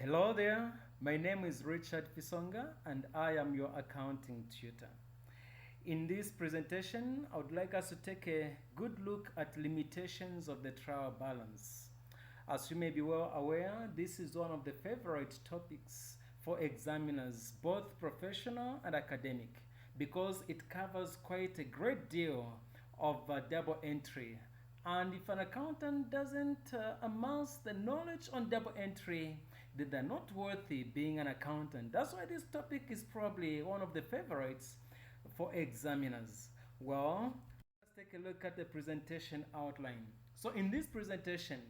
Hello there, my name is Richard Fisonga and I am your accounting tutor. In this presentation, I would like us to take a good look at limitations of the trial balance. As you may be well aware, this is one of the favorite topics for examiners, both professional and academic, because it covers quite a great deal of double entry. And if an accountant doesn't amass the knowledge on double entry, then they're not worthy being an accountant. That's why this topic is probably one of the favorites for examiners. Well, let's take a look at the presentation outline. So in this presentation,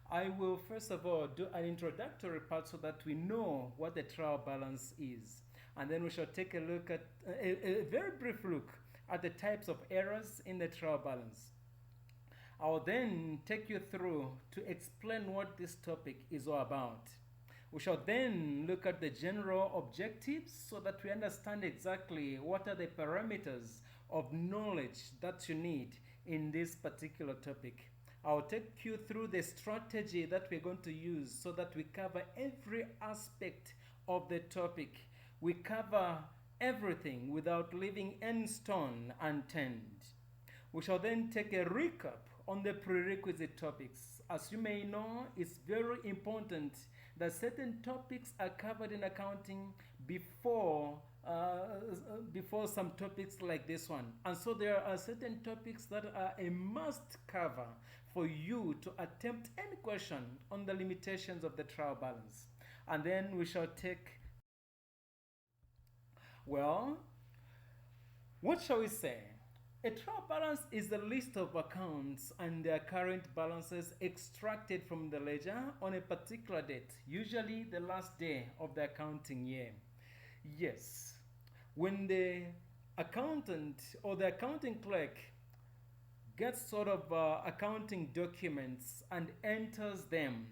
I will first of all do an introductory part so that we know what the trial balance is. And then we shall take a look at a very brief look at the types of errors in the trial balance. I will then take you through to explain what this topic is all about. We shall then look at the general objectives so that we understand exactly what are the parameters of knowledge that you need in this particular topic. I'll take you through the strategy that we're going to use so that we cover every aspect of the topic. We cover everything without leaving any stone unturned. We shall then take a recap on the prerequisite topics. As you may know, it's very important that certain topics are covered in accounting before some topics like this one. And so there are certain topics that are a must cover for you to attempt any question on the limitations of the trial balance. And then we shall take, well, what shall we say? A trial balance is a list of accounts and their current balances extracted from the ledger on a particular date, usually the last day of the accounting year. Yes, when the accountant or the accounting clerk gets sort of accounting documents and enters them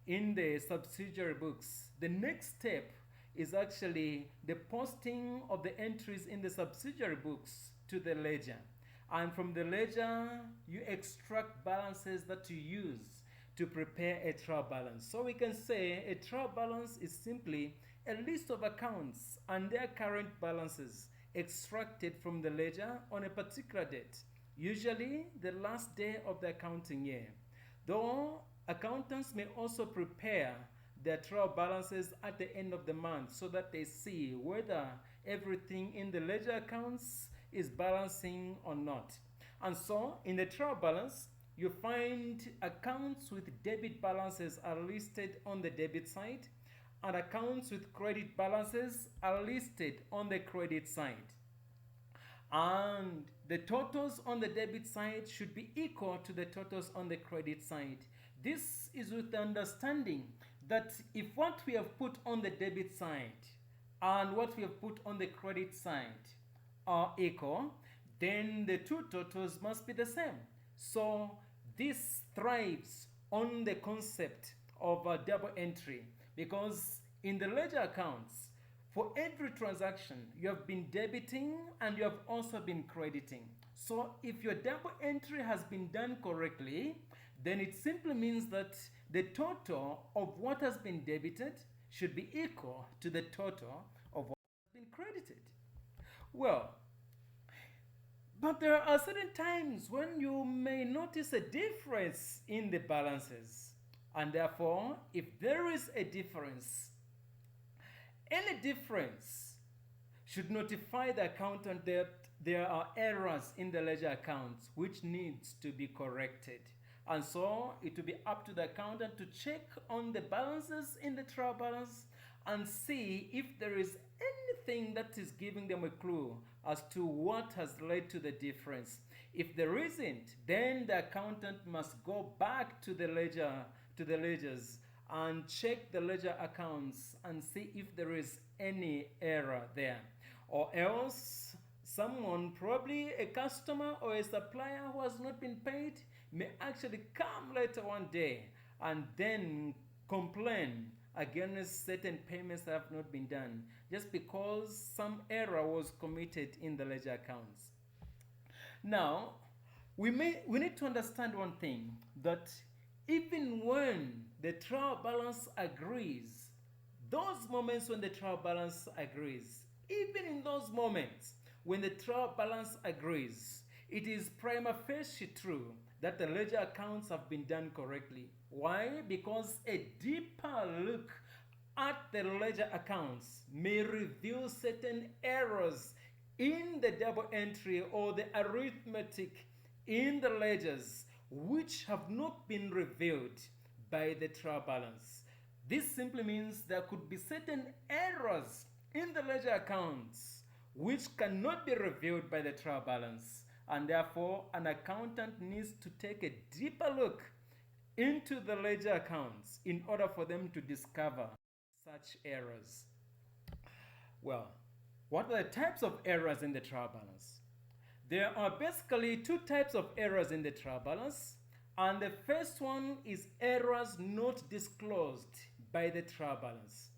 in the subsidiary books, the next step is actually the posting of the entries in the subsidiary books to the ledger. And from the ledger, you extract balances that you use to prepare a trial balance. So we can say a trial balance is simply a list of accounts and their current balances extracted from the ledger on a particular date, usually the last day of the accounting year. Though accountants may also prepare their trial balances at the end of the month so that they see whether everything in the ledger accounts is balancing or not. And so in the trial balance, you find accounts with debit balances are listed on the debit side and accounts with credit balances are listed on the credit side. And the totals on the debit side should be equal to the totals on the credit side. This is with the understanding that if what we have put on the debit side and what we have put on the credit side are equal, then the two totals must be the same. So this thrives on the concept of a double entry, because in the ledger accounts, for every transaction, you have been debiting and you have also been crediting. So if your double entry has been done correctly, then it simply means that the total of what has been debited should be equal to the total of what has been credited. Well, but there are certain times when you may notice a difference in the balances. And therefore, if there is a difference, any difference should notify the accountant that there are errors in the ledger accounts which needs to be corrected. And so it will be up to the accountant to check on the balances in the trial balance and see if there is anything that is giving them a clue as to what has led to the difference. If there isn't, then the accountant must go back to the ledgers and check the ledger accounts and see if there is any error there. Or else someone, probably a customer or a supplier who has not been paid, may actually come later one day and then complain against certain payments that have not been done just because some error was committed in the ledger accounts. Now, we need to understand one thing, that even when the trial balance agrees those moments when the trial balance agrees, even in those moments when the trial balance agrees, it is prima facie true that the ledger accounts have been done correctly. Why? Because a deeper look at the ledger accounts may reveal certain errors in the double entry or the arithmetic in the ledgers which have not been revealed by the trial balance. This simply means there could be certain errors in the ledger accounts which cannot be revealed by the trial balance, and therefore an accountant needs to take a deeper look into the ledger accounts in order for them to discover such errors. Well, what are the types of errors in the trial balance? There are basically two types of errors in the trial balance, and the first one is errors not disclosed by the trial balance.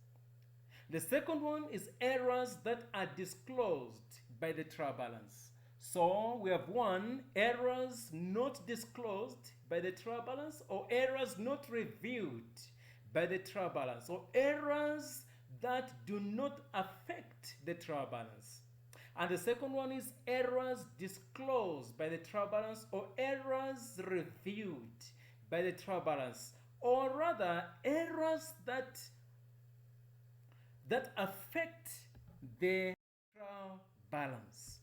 The second one is errors that are disclosed by the trial balance. So we have one, errors not disclosed by the trial balance, or errors not reviewed by the trial balance, or errors that do not affect the trial balance. And the second one is errors disclosed by the trial balance or errors reviewed by the trial balance, or rather errors that affect the trial balance.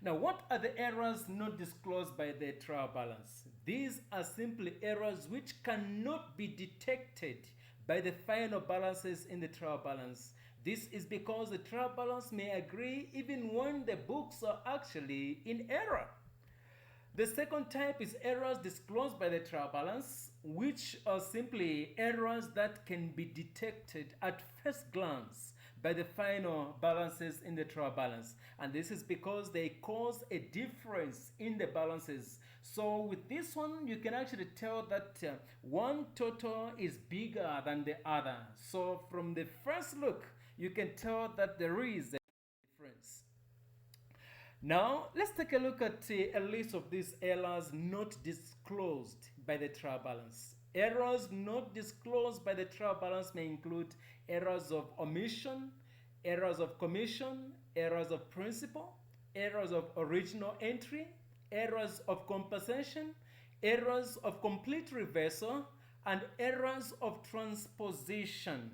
Now, what are the errors not disclosed by the trial balance? These are simply errors which cannot be detected by the final balances in the trial balance. This is because the trial balance may agree even when the books are actually in error. The second type is errors disclosed by the trial balance, which are simply errors that can be detected at first glance by the final balances in the trial balance. And this is because they cause a difference in the balances. So with this one, you can actually tell that one total is bigger than the other. So from the first look, you can tell that there is a difference. Now, let's take a look at a list of these errors not disclosed by the trial balance. Errors not disclosed by the trial balance may include errors of omission, errors of commission, errors of principal, errors of original entry, errors of compensation, errors of complete reversal, and errors of transposition.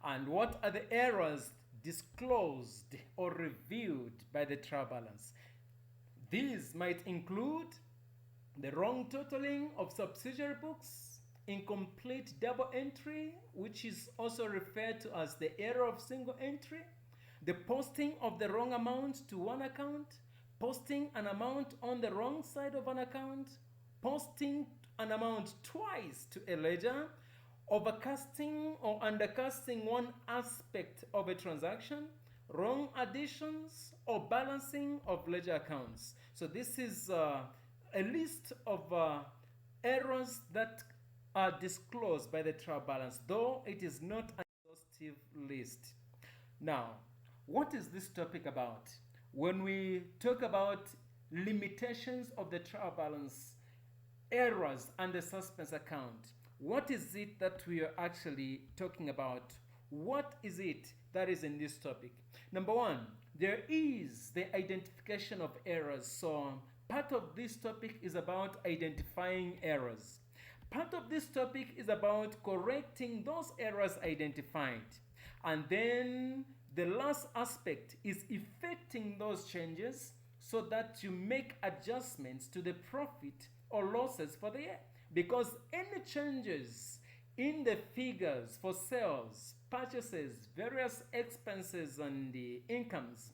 And what are the errors disclosed or revealed by the trial balance? These might include the wrong totaling of subsidiary books, incomplete double entry, which is also referred to as the error of single entry, the posting of the wrong amount to one account, posting an amount on the wrong side of an account, posting an amount twice to a ledger, overcasting or undercasting one aspect of a transaction, wrong additions or balancing of ledger accounts. So this is a list of errors that are disclosed by the trial balance, though it is not an exhaustive list. Now, what is this topic about? When we talk about limitations of the trial balance, errors and the suspense account, what is it that we are actually talking about? What is it that is in this topic? Number one, there is the identification of errors. So part of this topic is about identifying errors. Part of this topic is about correcting those errors identified. And then the last aspect is effecting those changes so that you make adjustments to the profit or losses for the year. Because any changes in the figures for sales, purchases, various expenses, and the incomes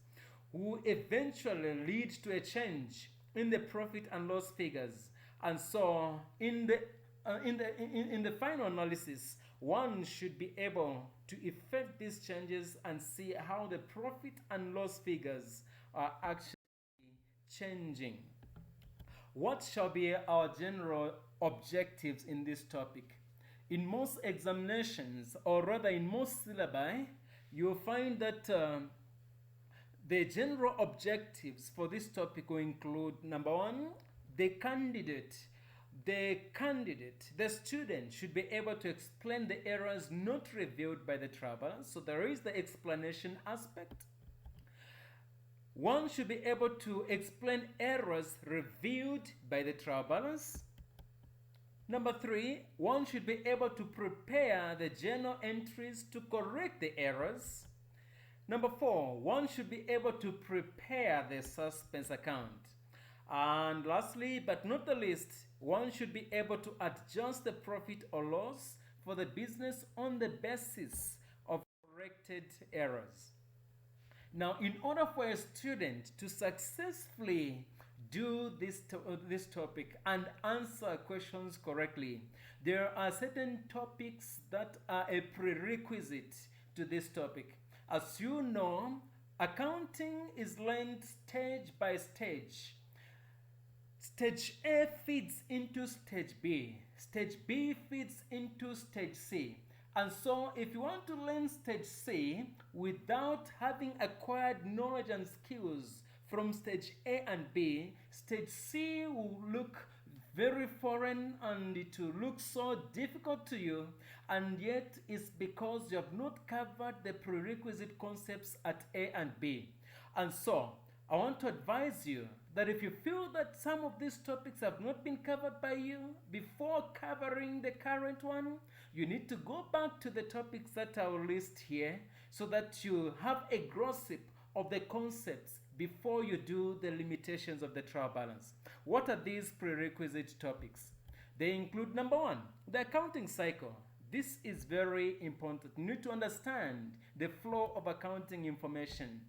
will eventually lead to a change in the profit and loss figures. And so in the final analysis, one should be able to effect these changes and see how the profit and loss figures are actually changing. What shall be our general objectives in this topic? In most examinations, or rather in most syllabi, you'll find that the general objectives for this topic will include, number one, the candidate the candidate, the student, should be able to explain the errors not revealed by the trial balance. So there is the explanation aspect. One should be able to explain errors revealed by the trial balance. Number 3, one should be able to prepare the journal entries to correct the errors. Number 4, one should be able to prepare the suspense account. And lastly, but not the least, one should be able to adjust the profit or loss for the business on the basis of corrected errors. Now, in order for a student to successfully do this topic and answer questions correctly, there are certain topics that are a prerequisite to this topic. As you know, accounting is learned stage by stage. Stage A feeds into stage B. Stage B feeds into stage C. And so if you want to learn stage C without having acquired knowledge and skills from stage A and B, stage C will look very foreign and it will look so difficult to you, and yet it's because you have not covered the prerequisite concepts at A and B. And so I want to advise you that if you feel that some of these topics have not been covered by you before covering the current one, you need to go back to the topics that I will list here so that you have a grasp of the concepts before you do the limitations of the trial balance. What are these prerequisite topics? They include number 1, the accounting cycle. This is very important. You need to understand the flow of accounting information.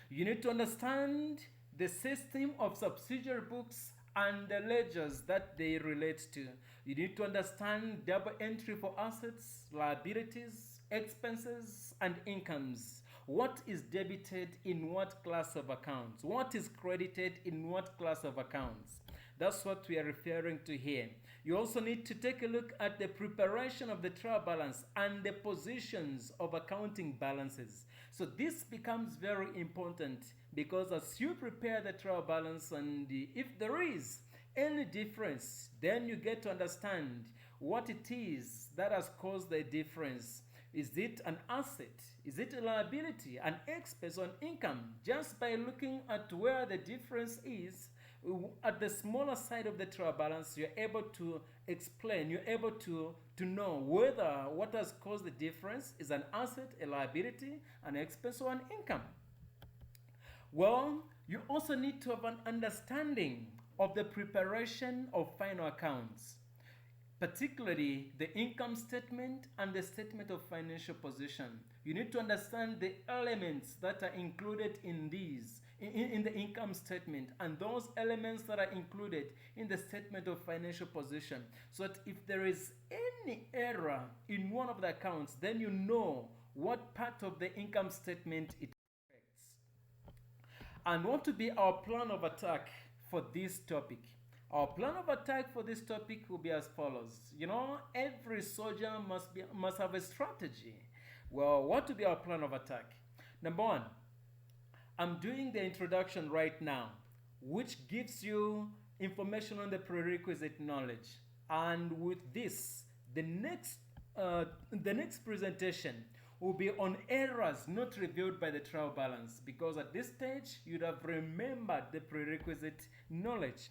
You need to understand the system of subsidiary books and the ledgers that they relate to. You need to understand double entry for assets, liabilities, expenses, and incomes. What is debited in what class of accounts? What is credited in what class of accounts? That's what we are referring to here. You also need to take a look at the preparation of the trial balance and the positions of accounting balances. So this becomes very important because as you prepare the trial balance, and if there is any difference, then you get to understand what it is that has caused the difference. Is it an asset? Is it a liability? An expense on income? Just by looking at where the difference is, at the smaller side of the trial balance, you're able to explain, you're able to know whether what has caused the difference is an asset, a liability, an expense, or an income. Well, you also need to have an understanding of the preparation of final accounts, particularly the income statement and the statement of financial position. You need to understand the elements that are included in these, in the income statement, and those elements that are included in the statement of financial position, so that if there is any error in one of the accounts, then you know what part of the income statement it affects. And what to be our plan of attack for this topic? Our plan of attack for this topic will be as follows. You know, every soldier must have a strategy. Well, what to be our plan of attack? Number 1, I'm doing the introduction right now, which gives you information on the prerequisite knowledge. And with this, the next presentation will be on errors not revealed by the trial balance, because at this stage you'd have remembered the prerequisite knowledge.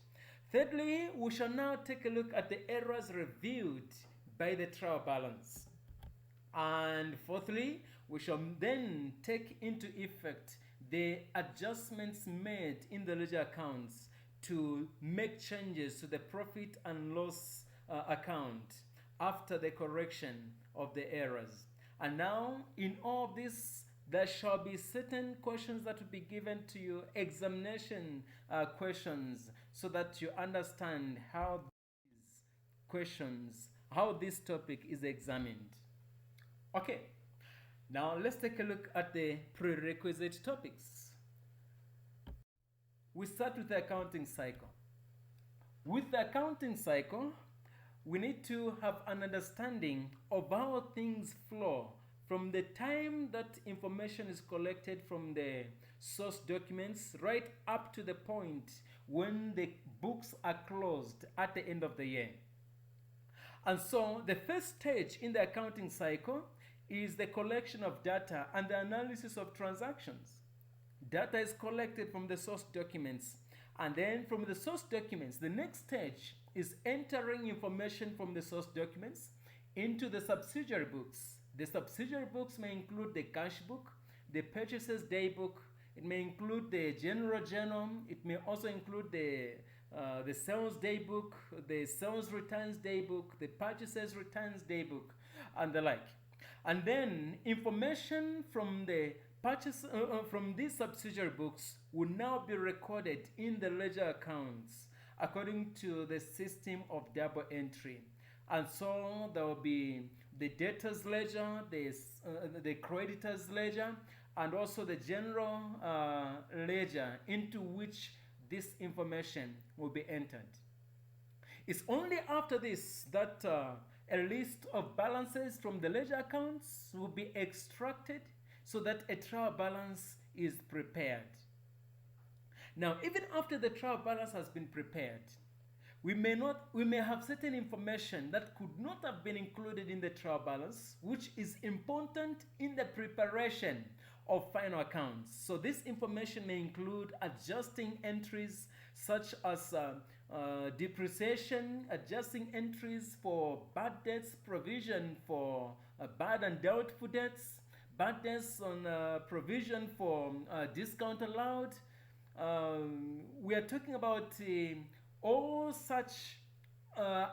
Thirdly, we shall now take a look at the errors revealed by the trial balance. And fourthly, we shall then take into effect the adjustments made in the ledger accounts to make changes to the profit and loss account after the correction of the errors. And now, in all of this, there shall be certain questions that will be given to you, examination questions, so that you understand how these questions, how this topic is examined. Okay, now let's take a look at the prerequisite topics. We start with the accounting cycle. With the accounting cycle, we need to have an understanding of how things flow from the time that information is collected from the source documents right up to the point when the books are closed at the end of the year. And so the first stage in the accounting cycle is the collection of data and the analysis of transactions. Data is collected from the source documents, and then from the source documents, the next stage is entering information from the source documents into the subsidiary books. The subsidiary books may include the cash book, the purchases day book, it may include the general journal, it may also include the sales day book, the sales returns day book, the purchases returns day book, and the like. And then information from the from these subsidiary books will now be recorded in the ledger accounts according to the system of double entry. And so there will be the debtors ledger, the creditors ledger, and also the general ledger into which this information will be entered. It's only after this that a list of balances from the ledger accounts will be extracted so that a trial balance is prepared. Now, even after the trial balance has been prepared, we may have certain information that could not have been included in the trial balance, which is important in the preparation of final accounts. So this information may include adjusting entries such as depreciation, adjusting entries for bad debts, provision for bad and doubtful debts, bad debts on provision for discount allowed. We are talking about all such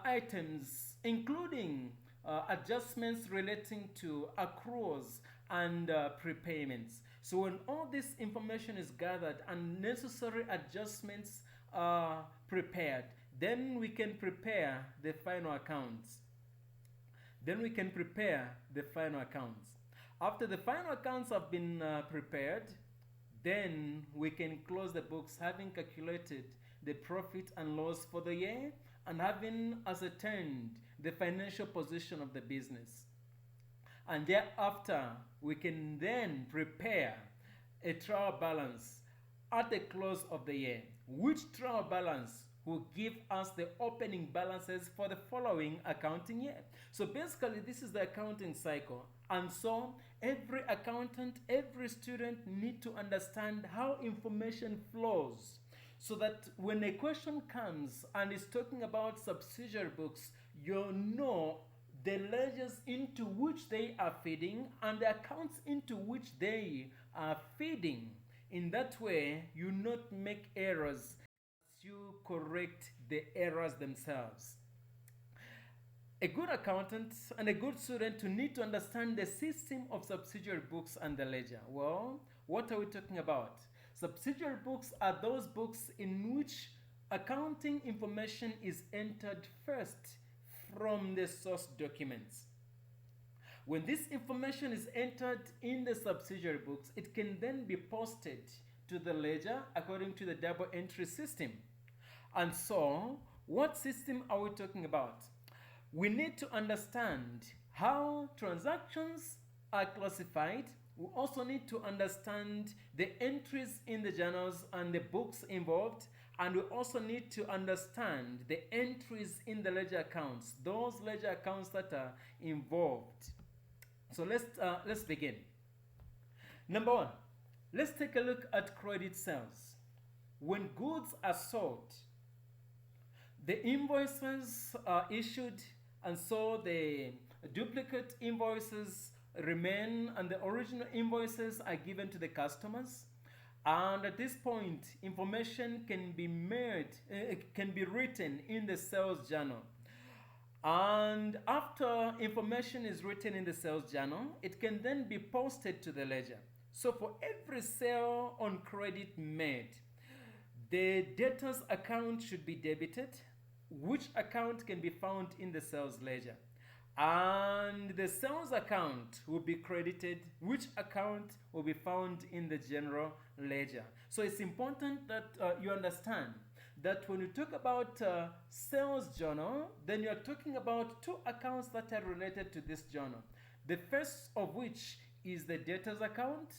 items, including adjustments relating to accruals and prepayments. So when all this information is gathered and necessary adjustments are prepared, then we can prepare the final accounts. After the final accounts have been prepared, then we can close the books having calculated the profit and loss for the year and having ascertained the financial position of the business. And thereafter, we can then prepare a trial balance at the close of the year, which trial balance will give us the opening balances for the following accounting year. So basically, this is the accounting cycle. And so every accountant, every student need to understand how information flows, so that when a question comes and is talking about subsidiary books, you know the ledgers into which they are feeding and the accounts into which they are feeding. In that way, you not make errors, you correct the errors themselves. A good accountant and a good student to need to understand the system of subsidiary books and the ledger. Well, what are we talking about? Subsidiary books are those books in which accounting information is entered first from the source documents. When this information is entered in the subsidiary books, it can then be posted to the ledger according to the double entry system. And so, what system are we talking about? We need to understand how transactions are classified. We also need to understand the entries in the journals and the books involved, and we also need to understand the entries in the ledger accounts, those ledger accounts that are involved. So let's begin. Number one, let's take a look at credit sales. When goods are sold, the invoices are issued, and so the duplicate invoices remain and the original invoices are given to the customers. And at this point, information can be written in the sales journal. And after information is written in the sales journal, it can then be posted to the ledger. So for every sale on credit made, the debtor's account should be debited, which account can be found in the sales ledger. And the sales account will be credited, which account will be found in the general ledger. So it's important that you understand that when you talk about sales journal, then you're talking about two accounts that are related to this journal. The first of which is the debtor's account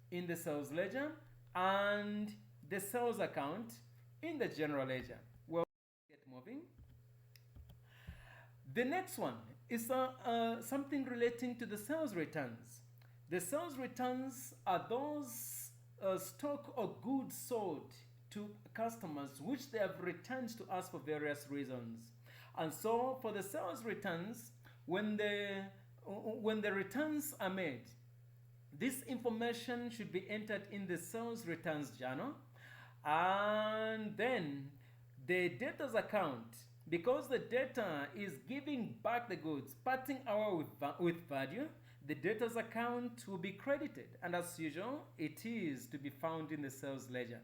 in the sales ledger and the sales account in the general ledger. The next one is something relating to the sales returns. The sales returns are those stock or goods sold to customers which they have returned to us for various reasons. And so for the sales returns, when the returns are made, this information should be entered in the sales returns journal, and then the debtors account, because the debtor is giving back the goods, parting hour with value, the debtors account will be credited, and as usual, it is to be found in the sales ledger.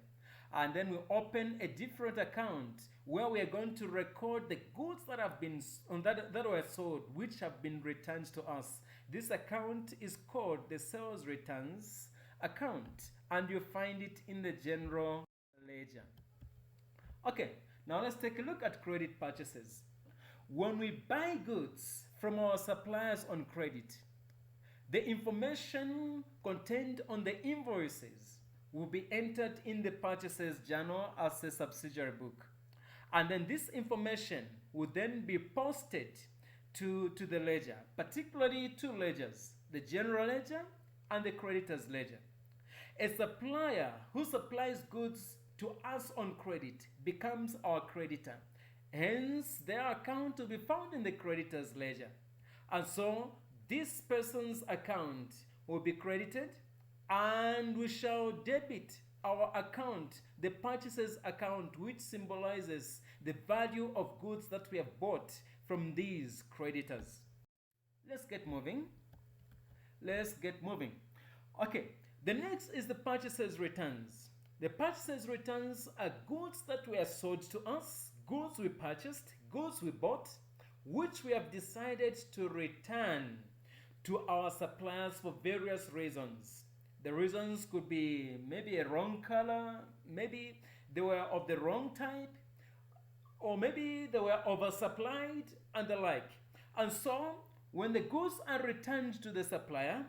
And then we open a different account where we are going to record the goods that have been that were sold, which have been returned to us. This account is called the sales returns account, and you find it in the general ledger. Okay, now let's take a look at credit purchases. When we buy goods from our suppliers on credit, the information contained on the invoices will be entered in the purchases journal as a subsidiary book. And then this information will then be posted to the ledger, particularly two ledgers, the general ledger and the creditors ledger. A supplier who supplies goods to us on credit becomes our creditor. Hence, their account will be found in the creditors ledger. And so, this person's account will be credited, and we shall debit our account, the purchases account, which symbolizes the value of goods that we have bought from these creditors. Let's get moving. Okay, the next is the purchases returns. The purchases returns are goods that were sold to us, goods we purchased, goods we bought, which we have decided to return to our suppliers for various reasons. The reasons could be maybe a wrong color, maybe they were of the wrong type, or maybe they were oversupplied and the like. And so, when the goods are returned to the supplier,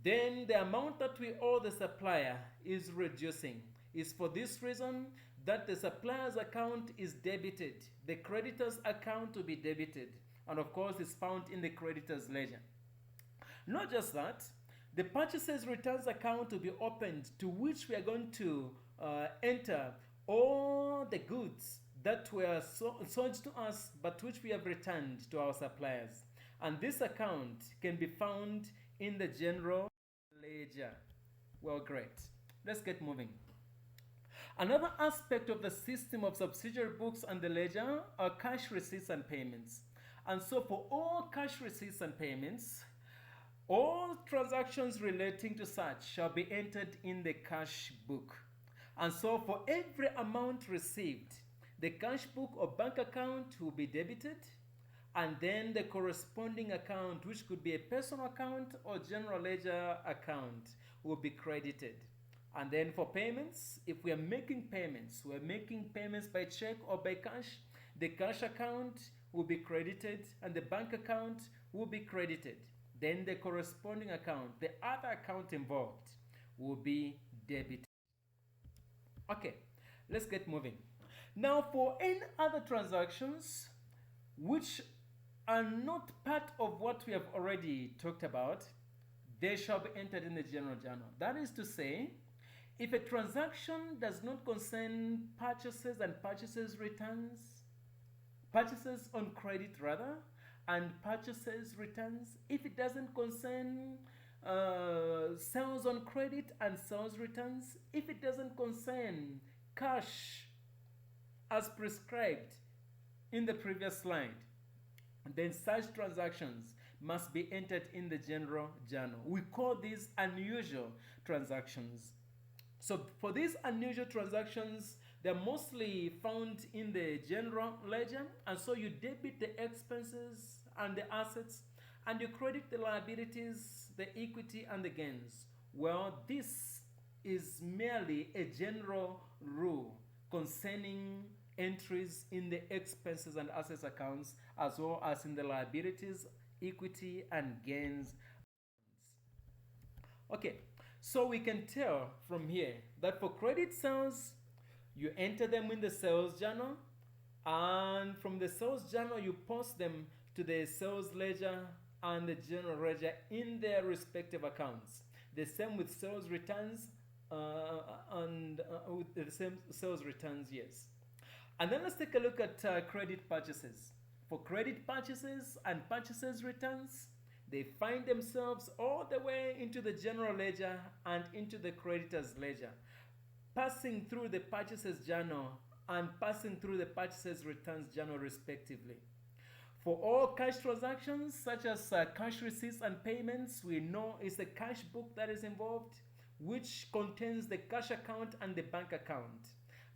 then the amount that we owe the supplier is reducing. It's for this reason that the supplier's account is debited, the creditor's account to be debited, and of course it's found in the creditor's ledger. Not just that, the purchases returns account will be opened, to which we are going to enter all the goods that were sold to us but which we have returned to our suppliers. And this account can be found in the general ledger. Well, great. Let's get moving. Another aspect of the system of subsidiary books and the ledger are cash receipts and payments. And so for all cash receipts and payments, all transactions relating to such shall be entered in the cash book. And so for every amount received, the cash book or bank account will be debited, and then the corresponding account, which could be a personal account or general ledger account, will be credited. And then for payments, if we are making payments, we're making payments by check or by cash, the cash account will be credited and the bank account will be credited. Then the corresponding account, the other account involved, will be debited. Okay, let's get moving. Now, for any other transactions which are not part of what we have already talked about, they shall be entered in the general journal. That is to say, if a transaction does not concern purchases and purchases returns, purchases on credit rather, and purchases returns, if it doesn't concern sales on credit and sales returns, if it doesn't concern cash as prescribed in the previous slide, then such transactions must be entered in the general journal. We call these unusual transactions. So for these unusual transactions, they're mostly found in the general ledger, and so you debit the expenses and the assets, and you credit the liabilities, the equity, and the gains. Well, this is merely a general rule concerning entries in the expenses and assets accounts, as well as in the liabilities, equity, and gains. Okay, so we can tell from here that for credit sales, you enter them in the sales journal, and from the sales journal, you post them to the sales ledger and the general ledger in their respective accounts. The same with sales returns and with the same sales returns, yes. And then let's take a look at credit purchases. For credit purchases and purchases returns, they find themselves all the way into the general ledger and into the creditor's ledger, passing through the purchases journal and passing through the purchases returns journal respectively. For all cash transactions such as cash receipts and payments, we know it's the cash book that is involved, which contains the cash account and the bank account.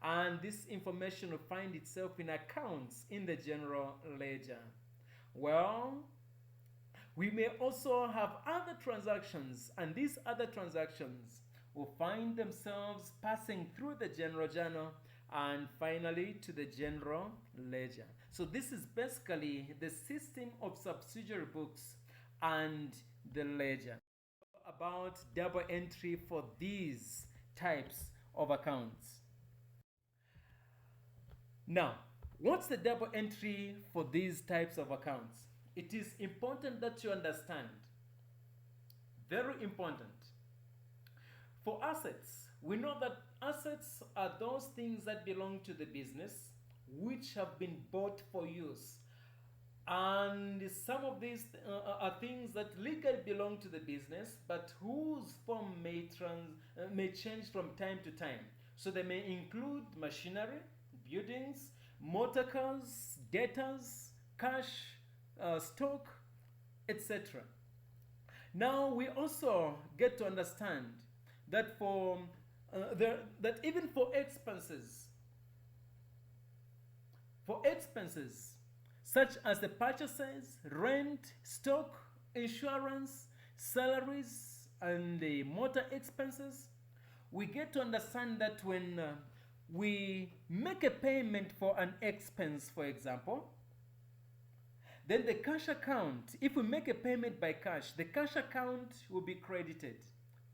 And this information will find itself in accounts in the general ledger. Well, we may also have other transactions, and these other transactions will find themselves passing through the general journal and finally to the general ledger. So this is basically the system of subsidiary books and the ledger. About double entry for these types of accounts. Now, what's the double entry for these types of accounts? It is important that you understand. Very important. For assets, we know that assets are those things that belong to the business which have been bought for use. And some of these are things that legally belong to the business, but whose form may change from time to time. So they may include machinery, buildings, motor cars, debtors, cash, stock, etc. Now we also get to understand that that even for expenses such as the purchases, rent, stock, insurance, salaries, and the motor expenses, we get to understand that when we make a payment for an expense, for example, then the cash account, if we make a payment by cash, the cash account will be credited.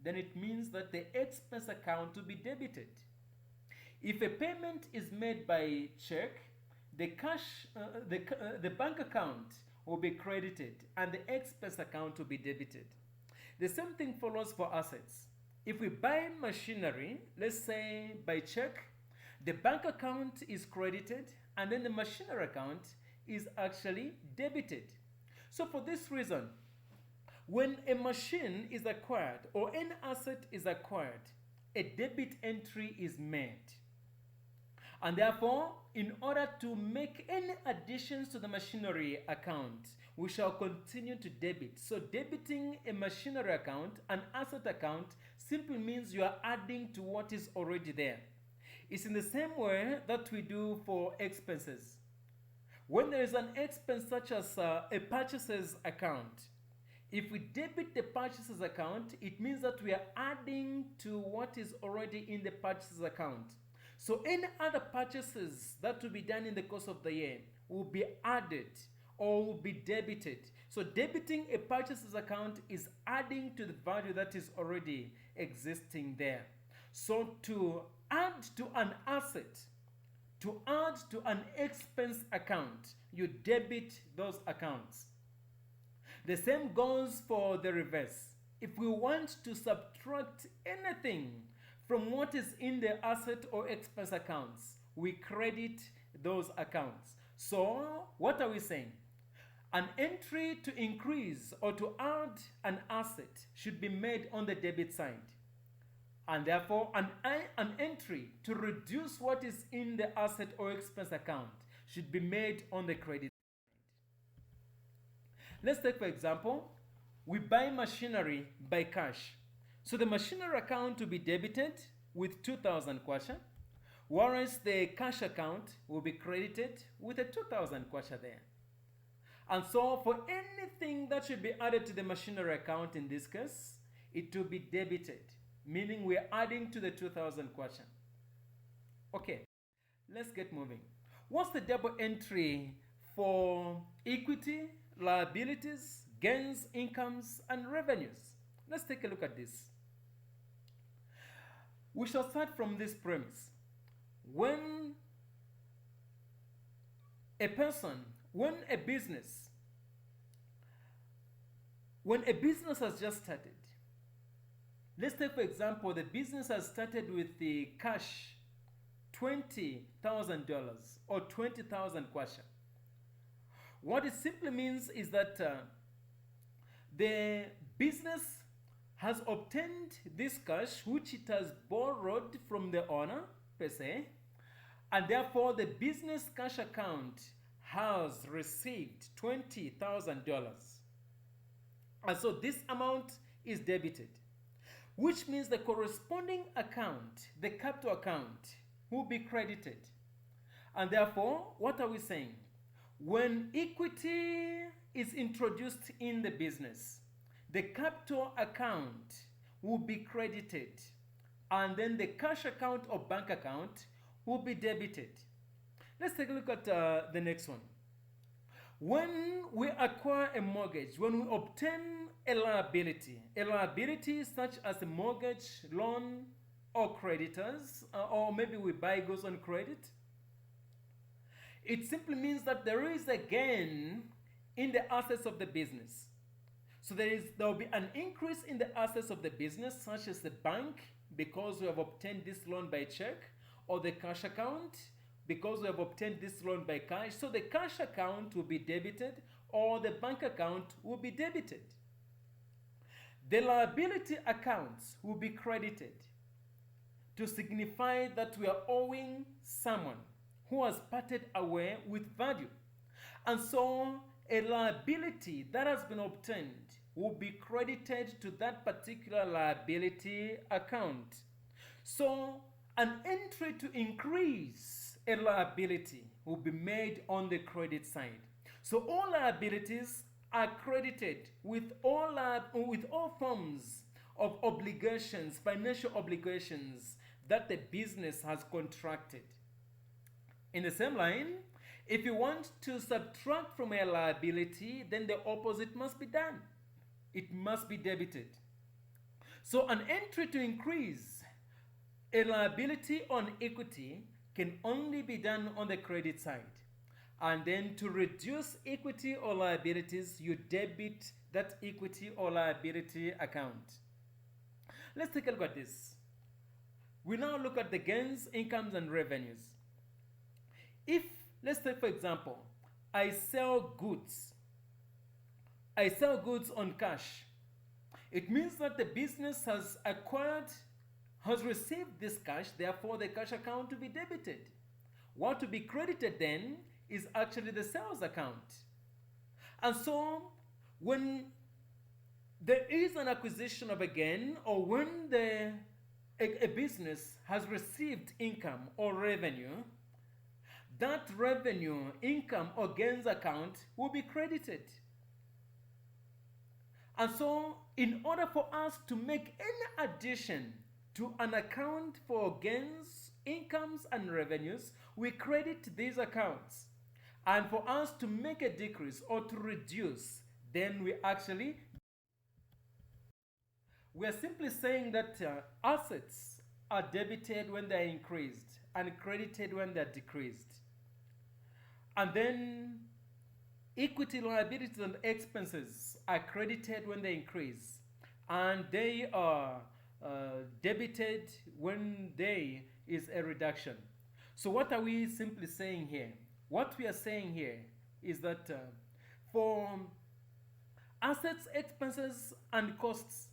Then it means that the expense account will be debited. If a payment is made by check, the bank account will be credited and the expense account will be debited. The same thing follows for assets. If we buy machinery, let's say by check, the bank account is credited and then the machinery account is actually debited. So for this reason, when a machine is acquired or any asset is acquired, a debit entry is made. And therefore, in order to make any additions to the machinery account, we shall continue to debit. So debiting a machinery account, an asset account, simply means you are adding to what is already there. It's in the same way that we do for expenses. When there is an expense such as a purchases account, if we debit the purchases account, it means that we are adding to what is already in the purchases account. So any other purchases that will be done in the course of the year will be added or will be debited. So debiting a purchases account is adding to the value that is already existing there. So to add to an asset, to add to an expense account, you debit those accounts. The same goes for the reverse. If we want to subtract anything from what is in the asset or expense accounts, we credit those accounts. So what are we saying? An entry to increase or to add an asset should be made on the debit side. And therefore, an entry to reduce what is in the asset or expense account should be made on the credit side. Let's take, for example, we buy machinery by cash. So the machinery account will be debited with 2,000 kwacha, whereas the cash account will be credited with a 2,000 kwacha there. And so for anything that should be added to the machinery account in this case, it will be debited, meaning we're adding to the 2,000 kwacha. Okay, let's get moving. What's the double entry for equity, liabilities, gains, incomes, and revenues? Let's take a look at this. We shall start from this premise. When a business When a business has just started, let's take for example, the business has started with the cash $20,000 or 20,000 kwasha. What it simply means is that the business has obtained this cash which it has borrowed from the owner per se, and therefore the business cash account has received $20,000. And so this amount is debited, which means the corresponding account, the capital account, will be credited. And therefore, what are we saying? When equity is introduced in the business, the capital account will be credited, and then the cash account or bank account will be debited. Let's take a look at the next one. When we acquire a mortgage, when we obtain a liability such as a mortgage, loan, or creditors, or maybe we buy goods on credit, it simply means that there is a gain in the assets of the business. So there will be an increase in the assets of the business, such as the bank, because we have obtained this loan by check, or the cash account, because we have obtained this loan by cash. So the cash account will be debited, or the bank account will be debited. The liability accounts will be credited to signify that we are owing someone who has parted away with value. And so a liability that has been obtained will be credited to that particular liability account. So an entry to increase a liability will be made on the credit side. So all liabilities are credited with all forms of obligations, financial obligations that the business has contracted. In the same line, if you want to subtract from a liability, then the opposite must be done. It must be debited. So an entry to increase a liability on equity can only be done on the credit side. And then to reduce equity or liabilities, you debit that equity or liability account. Let's take a look at this. We now look at the gains, incomes, and revenues. If, let's take for example, I sell goods on cash, it means that the business has received this cash, therefore the cash account to be debited. What to be credited then is actually the sales account. And so when there is an acquisition of a gain, or when a business has received income or revenue, that revenue, income, or gains account will be credited. And so in order for us to make any addition to an account for gains, incomes, and revenues, we credit these accounts. And for us to make a decrease or to reduce, then we are simply saying that assets are debited when they're increased and credited when they're decreased. And then equity, liabilities, and expenses are credited when they increase, and they are debited when there is a reduction. So what are we simply saying here? What we are saying here is that for assets, expenses, and costs,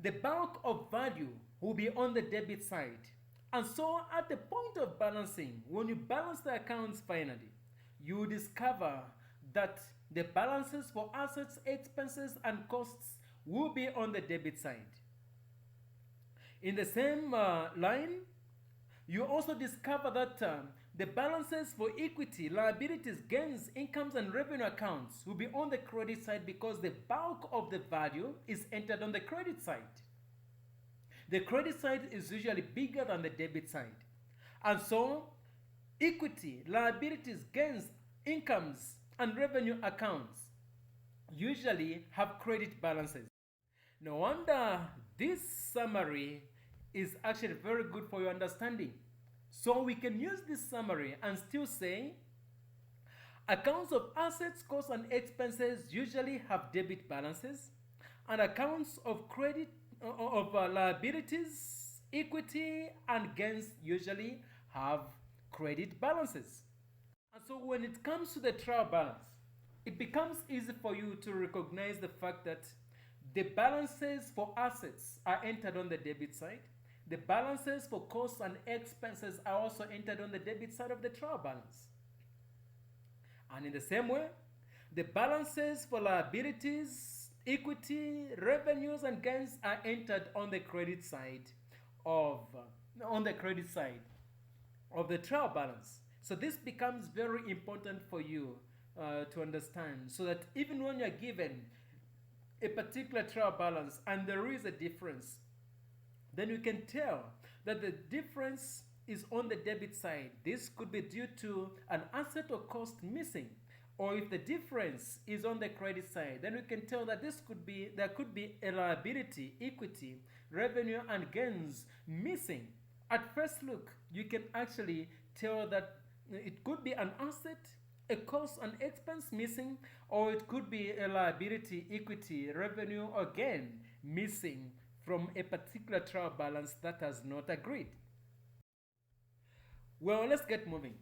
the bulk of value will be on the debit side. And so at the point of balancing, when you balance the accounts finally, you discover that the balances for assets, expenses, and costs will be on the debit side. In the same line, you also discover that the balances for equity, liabilities, gains, incomes, and revenue accounts will be on the credit side because the bulk of the value is entered on the credit side. The credit side is usually bigger than the debit side. And so, equity, liabilities, gains, incomes, and revenue accounts usually have credit balances. No wonder this summary is actually very good for your understanding. So we can use this summary and still say Accounts of assets, costs, and expenses usually have debit balances, and accounts of credit of liabilities, equity, and gains usually have credit balances. And so when it comes to the trial balance, it becomes easy for you to recognize the fact that the balances for assets are entered on the debit side. The balances for costs and expenses are also entered on the debit side of the trial balance. And in the same way, the balances for liabilities, equity, revenues, and gains are entered on the credit side of the trial balance. So this becomes very important for you to understand, so that even when you're given a particular trial balance and there is a difference, then you can tell that the difference is on the debit side. This could be due to an asset or cost missing. Or if the difference is on the credit side, then we can tell that there could be a liability, equity, revenue, and gains missing. At first look, you can actually tell that it could be an asset, a cost and expense missing, or it could be a liability, equity, revenue, or gain missing from a particular trial balance that has not agreed. Well, let's get moving.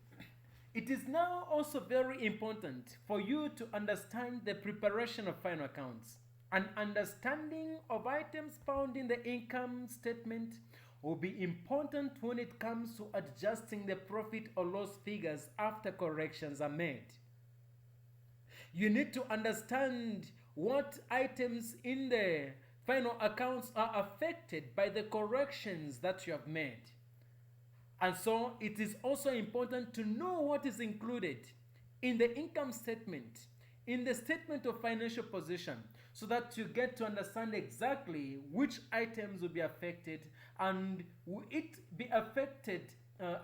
It is now also very important for you to understand the preparation of final accounts. An understanding of items found in the income statement will be important when it comes to adjusting the profit or loss figures after corrections are made. You need to understand what items in the final accounts are affected by the corrections that you have made. And so it is also important to know what is included in the income statement, in the statement of financial position, so that you get to understand exactly which items will be affected, and will it be affected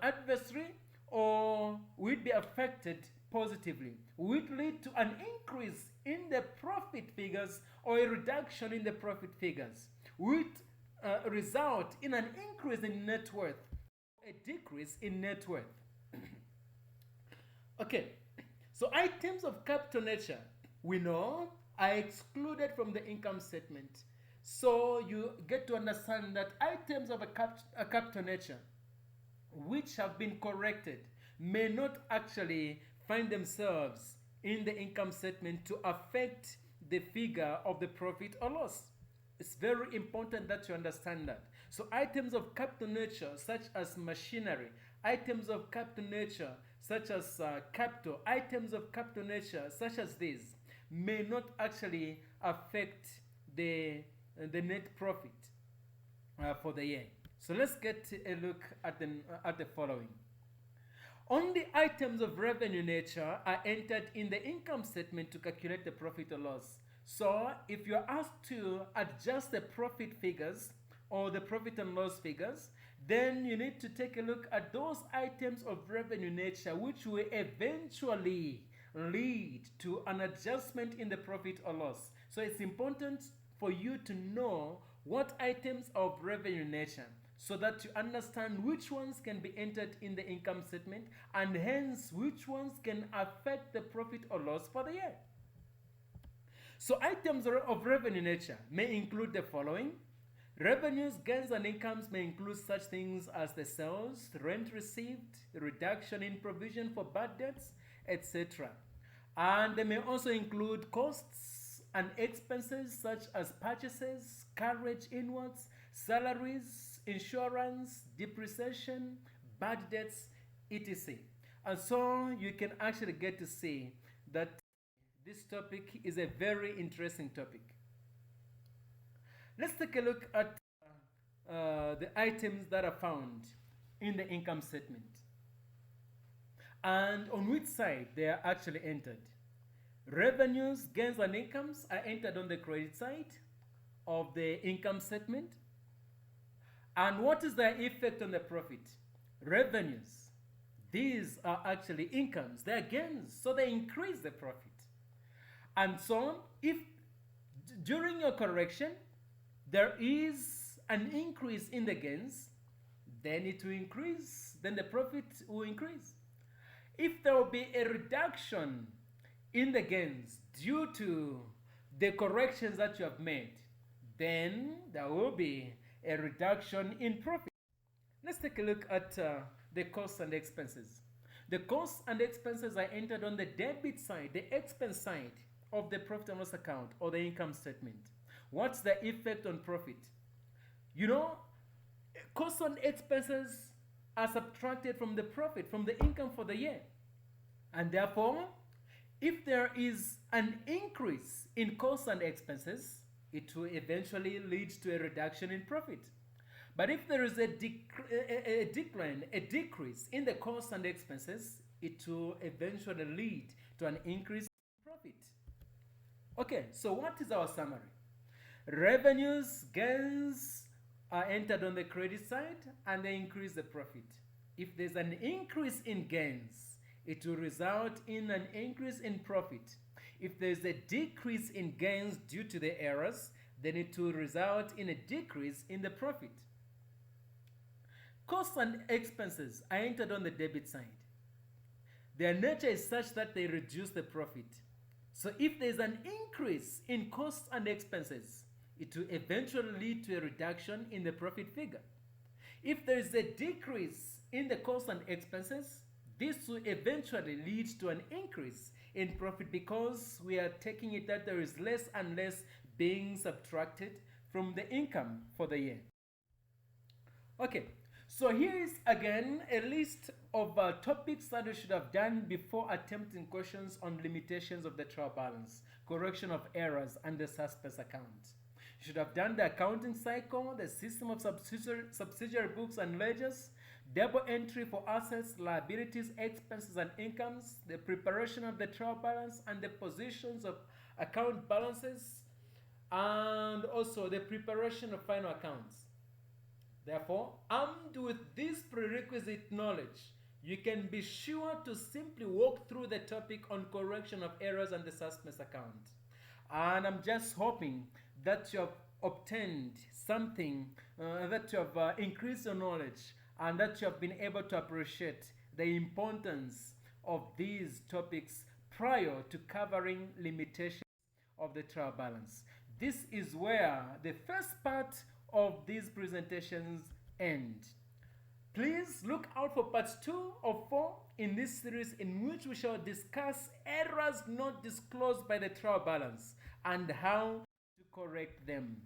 adversely, or will it be affected positively? Will it lead to an increase in the profit figures or a reduction in the profit figures? Will it result in an increase in net worth, a decrease in net worth? Okay, so items of capital nature, we know, are excluded from the income statement. So you get to understand that items of a capital nature which have been corrected may not actually find themselves in the income statement to affect the figure of the profit or loss. It's very important that you understand that. So items of capital nature such as machinery, items of capital nature such as capital, items of capital nature such as these may not actually affect the net profit for the year. So let's get a look at the following. Only items of revenue nature are entered in the income statement to calculate the profit or loss. So if you're asked to adjust the profit figures or the profit and loss figures, then you need to take a look at those items of revenue nature which will eventually lead to an adjustment in the profit or loss. So it's important for you to know what items of revenue nature, so that you understand which ones can be entered in the income statement, and hence which ones can affect the profit or loss for the year. So items of revenue nature may include the following. Revenues, gains, and incomes may include such things as the sales, rent received, reduction in provision for bad debts, etc. And they may also include costs and expenses such as purchases, carriage inwards, salaries, insurance, depreciation, bad debts, etc. And so you can actually get to see that this topic is a very interesting topic. Let's take a look at the items that are found in the income statement and on which side they are actually entered. Revenues, gains, and incomes are entered on the credit side of the income statement. And what is their effect on the profit? Revenues, these are actually incomes, they are gains, so they increase the profit. And so if during your correction there is an increase in the gains, then it will increase, then the profit will increase. if there will be a reduction in the gains due to the corrections that you have made, then there will be a reduction in profit. Let's take a look at the costs and expenses. The costs and expenses are entered on the debit side, the expense side of the profit and loss account or the income statement. What's the effect on profit? You know, costs and expenses are subtracted from the profit, from the income for the year. And therefore, if there is an increase in costs and expenses, it will eventually lead to a reduction in profit. But if there is a decrease in the costs and expenses, it will eventually lead to an increase in profit. Okay, so what is our summary? Revenues, gains are entered on the credit side and they increase the profit. If there's an increase in gains, it will result in an increase in profit. If there's a decrease in gains due to the errors, then it will result in a decrease in the profit. Costs and expenses are entered on the debit side. Their nature is such that they reduce the profit. So if there's an increase in costs and expenses, it will eventually lead to a reduction in the profit figure. If there is a decrease in the costs and expenses, this will eventually lead to an increase in profit because we are taking it that there is less and less being subtracted from the income for the year. Okay, so here is again a list of topics that you should have done before attempting questions on limitations of the trial balance, correction of errors, and the suspense account. You should have done the accounting cycle, the system of subsidiary books and ledgers, double entry for assets, liabilities, expenses, and incomes, the preparation of the trial balance, and the positions of account balances, and also the preparation of final accounts. Therefore, armed with this prerequisite knowledge, you can be sure to simply walk through the topic on correction of errors and the suspense account. And I'm just hoping that you have obtained something, that you have increased your knowledge, and that you have been able to appreciate the importance of these topics prior to covering limitations of the trial balance. This is where the first part of these presentations end. Please look out for parts 2 of 4 in this series, in which we shall discuss errors not disclosed by the trial balance and how to correct them.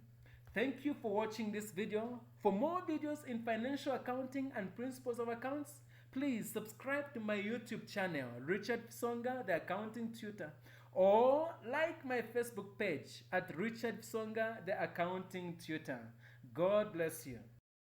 Thank you for watching this video. For more videos in financial accounting and principles of accounts, please subscribe to my YouTube channel, Richard Songa, the Accounting Tutor, or like my Facebook page at Richard Songa, the Accounting Tutor. God bless you.